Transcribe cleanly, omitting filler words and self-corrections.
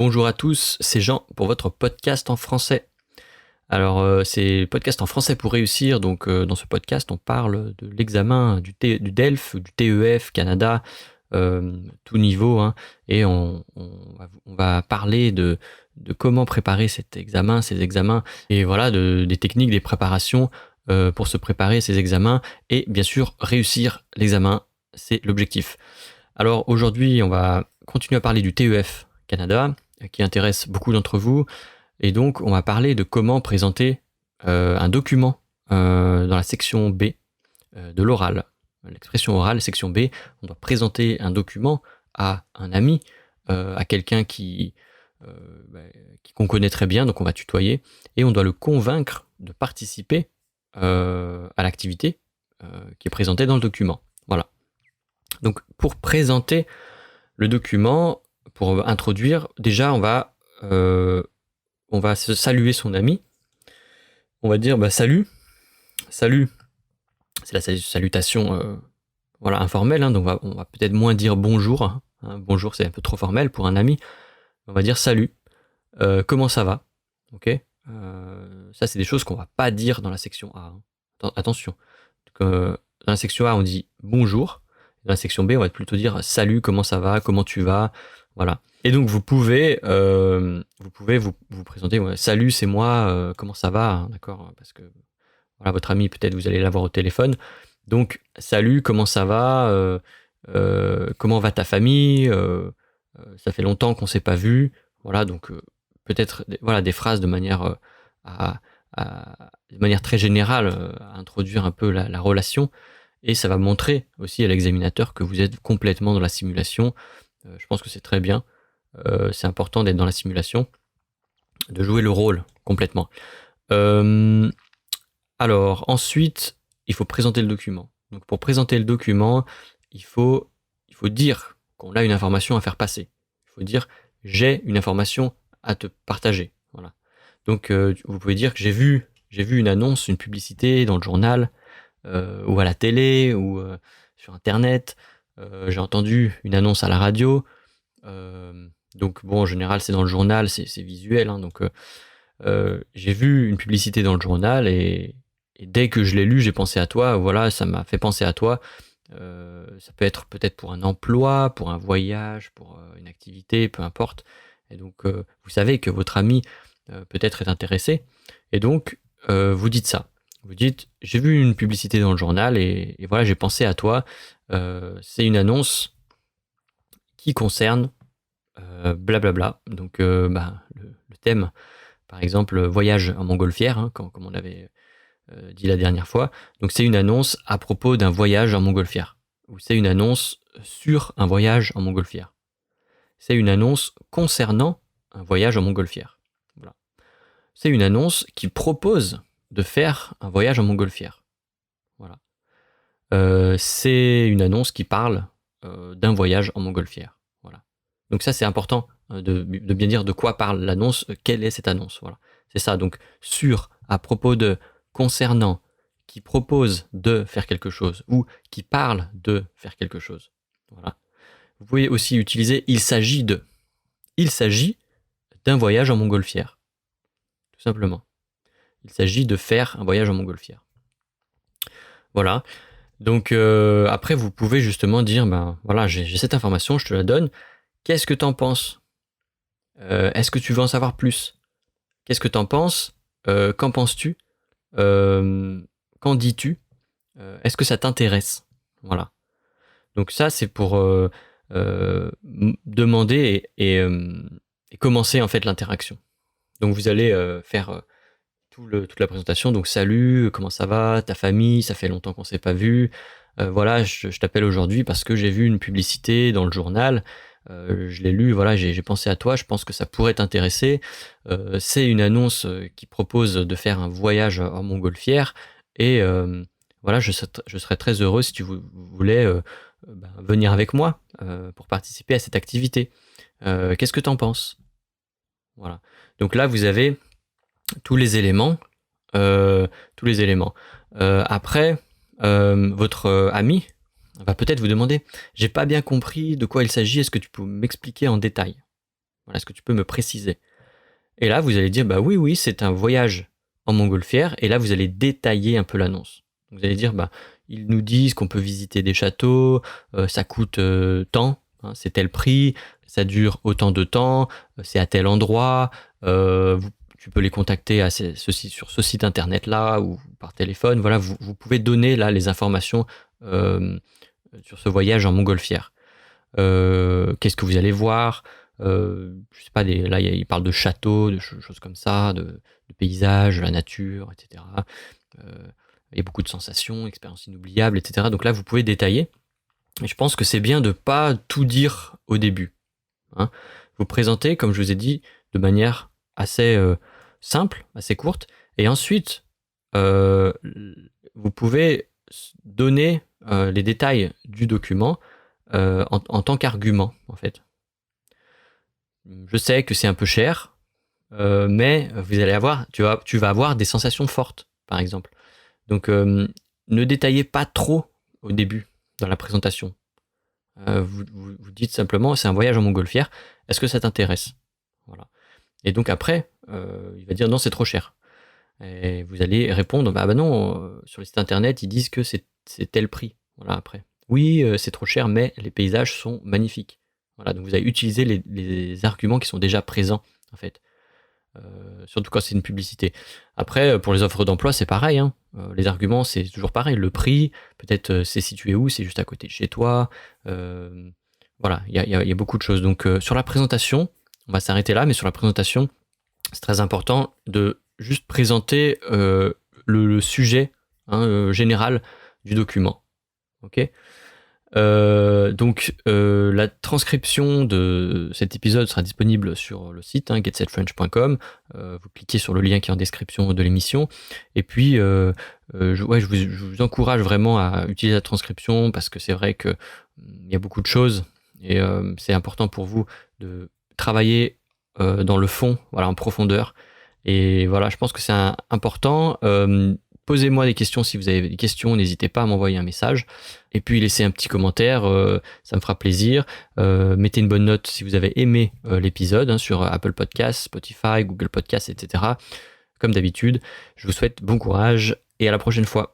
Bonjour à tous, c'est Jean pour votre podcast en français. Alors, c'est podcast en français pour réussir. Donc, dans ce podcast, on parle de l'examen du DELF, du TEF, Canada, tout niveau, hein, et on va parler de comment préparer ces examens, et voilà, des techniques, des préparations pour se préparer ces examens, et bien sûr, réussir l'examen, c'est l'objectif. Alors, aujourd'hui, on va continuer à parler du TEF Canada, qui intéresse beaucoup d'entre vous. Et donc, on va parler de comment présenter un document dans la section B de l'oral. L'expression orale, section B, on doit présenter un document à un ami, à quelqu'un qu'on connaît très bien, donc on va tutoyer, et on doit le convaincre de participer à l'activité qui est présentée dans le document. Voilà. Donc, pour présenter le document, pour introduire, déjà, on va se saluer son ami. On va dire salut. Salut. C'est la salutation informelle, hein, donc on va peut-être moins dire bonjour. Hein. Bonjour, c'est un peu trop formel pour un ami. On va dire salut. Comment ça va? Ok. Ça, c'est des choses qu'on va pas dire dans la section A. Hein. Attention. Donc, dans la section A, on dit bonjour. Dans la section B, on va plutôt dire salut, comment ça va, comment tu vas, voilà. Et donc vous pouvez vous présenter, salut, c'est moi, comment ça va, hein, d'accord, parce que voilà, votre ami, peut-être vous allez l'avoir au téléphone. Donc salut, comment ça va, comment va ta famille, ça fait longtemps qu'on s'est pas vu, voilà. Donc peut-être des phrases de manière de manière très générale à introduire un peu la relation. Et ça va montrer aussi à l'examinateur que vous êtes complètement dans la simulation. Je pense que c'est très bien. C'est important d'être dans la simulation, de jouer le rôle complètement. Alors, ensuite, il faut présenter le document. Donc, pour présenter le document, il faut dire qu'on a une information à faire passer. Il faut dire « j'ai une information à te partager ». Voilà. Donc, vous pouvez dire que j'ai vu une annonce, une publicité dans le journal, ou à la télé, ou sur Internet. J'ai entendu une annonce à la radio. Donc bon, en général, c'est dans le journal, c'est visuel. Hein, donc j'ai vu une publicité dans le journal et dès que je l'ai lu, j'ai pensé à toi. Voilà, ça m'a fait penser à toi. Ça peut être peut-être pour un emploi, pour un voyage, pour une activité, peu importe. Et donc, vous savez que votre ami peut-être est intéressé. Et donc, vous dites ça. Vous dites, j'ai vu une publicité dans le journal et voilà, j'ai pensé à toi. C'est une annonce qui concerne blablabla. Donc, le thème, par exemple, voyage en montgolfière, hein, comme on avait dit la dernière fois. Donc, c'est une annonce à propos d'un voyage en montgolfière. Ou c'est une annonce sur un voyage en montgolfière. C'est une annonce concernant un voyage en montgolfière. Voilà. C'est une annonce qui propose de faire un voyage en montgolfière. Voilà. C'est une annonce qui parle d'un voyage en montgolfière. Voilà. Donc ça, c'est important de bien dire de quoi parle l'annonce, quelle est cette annonce. Voilà. C'est ça, donc sur, à propos de, concernant, qui propose de faire quelque chose ou qui parle de faire quelque chose. Voilà. Vous pouvez aussi utiliser il s'agit de. Il s'agit d'un voyage en montgolfière. Tout simplement. Il s'agit de faire un voyage en montgolfière. Voilà. Donc après, vous pouvez justement dire, voilà, j'ai cette information, je te la donne. Qu'est-ce que t'en penses? Est-ce que tu veux en savoir plus? Qu'est-ce que t'en penses? Qu'en penses-tu? Qu'en dis-tu? Est-ce que ça t'intéresse? Voilà. Donc ça, c'est pour demander et commencer en fait l'interaction. Donc vous allez faire toute la présentation, donc salut, comment ça va, ta famille, ça fait longtemps qu'on s'est pas vu, voilà, je t'appelle aujourd'hui parce que j'ai vu une publicité dans le journal, je l'ai lu, voilà, j'ai pensé à toi, je pense que ça pourrait t'intéresser, c'est une annonce qui propose de faire un voyage en montgolfière, et voilà, je serais très heureux si tu voulais venir avec moi pour participer à cette activité. Qu'est-ce que t'en penses? Voilà. Donc là, vous avez tous les éléments. Après, votre ami va peut-être vous demander, j'ai pas bien compris de quoi il s'agit, est-ce que tu peux m'expliquer en détail? Voilà, est-ce que tu peux me préciser? Et là, vous allez dire, bah oui, c'est un voyage en montgolfière. Et là, vous allez détailler un peu l'annonce. Vous allez dire, bah, ils nous disent qu'on peut visiter des châteaux, ça coûte tant, hein, c'est tel prix, ça dure autant de temps, c'est à tel endroit, tu peux les contacter sur ce site internet-là ou par téléphone. Voilà, vous pouvez donner là les informations sur ce voyage en montgolfière. Qu'est-ce que vous allez voir? Je sais pas, là, il parle de châteaux, de choses comme ça, de paysages, de la nature, etc. Il y a beaucoup de sensations, expériences inoubliables, etc. Donc là, vous pouvez détailler. Et je pense que c'est bien de pas tout dire au début, hein. Vous présentez, comme je vous ai dit, de manière assez simple, assez courte. Et ensuite, vous pouvez donner les détails du document en tant qu'argument, en fait. Je sais que c'est un peu cher, mais tu vas avoir des sensations fortes, par exemple. Donc, ne détaillez pas trop au début dans la présentation. Vous dites simplement, c'est un voyage en montgolfière, est-ce que ça t'intéresse? Voilà. Et donc après, il va dire non, c'est trop cher. Et vous allez répondre, bah non, sur le site internet, ils disent que c'est tel prix. Voilà, après. Oui, c'est trop cher, mais les paysages sont magnifiques. Voilà, donc vous allez utiliser les arguments qui sont déjà présents, en fait. Surtout quand c'est une publicité. Après, pour les offres d'emploi, c'est pareil, hein. Les arguments, c'est toujours pareil. Le prix, peut-être c'est situé où, c'est juste à côté de chez toi. Voilà, il y a beaucoup de choses. Donc sur la présentation, on va s'arrêter là, mais sur la présentation, c'est très important de juste présenter le sujet, hein, général du document. Ok. Donc la transcription de cet épisode sera disponible sur le site, hein, getsetfrench.com. Vous cliquez sur le lien qui est en description de l'émission. Et puis, je vous encourage vraiment à utiliser la transcription parce que c'est vrai qu'il y a beaucoup de choses et c'est important pour vous de travailler dans le fond, voilà, en profondeur. Et voilà, je pense que c'est important. Posez-moi des questions si vous avez des questions, n'hésitez pas à m'envoyer un message. Et puis laissez un petit commentaire, ça me fera plaisir. Mettez une bonne note si vous avez aimé l'épisode, hein, sur Apple Podcasts, Spotify, Google Podcasts, etc. Comme d'habitude, je vous souhaite bon courage et à la prochaine fois.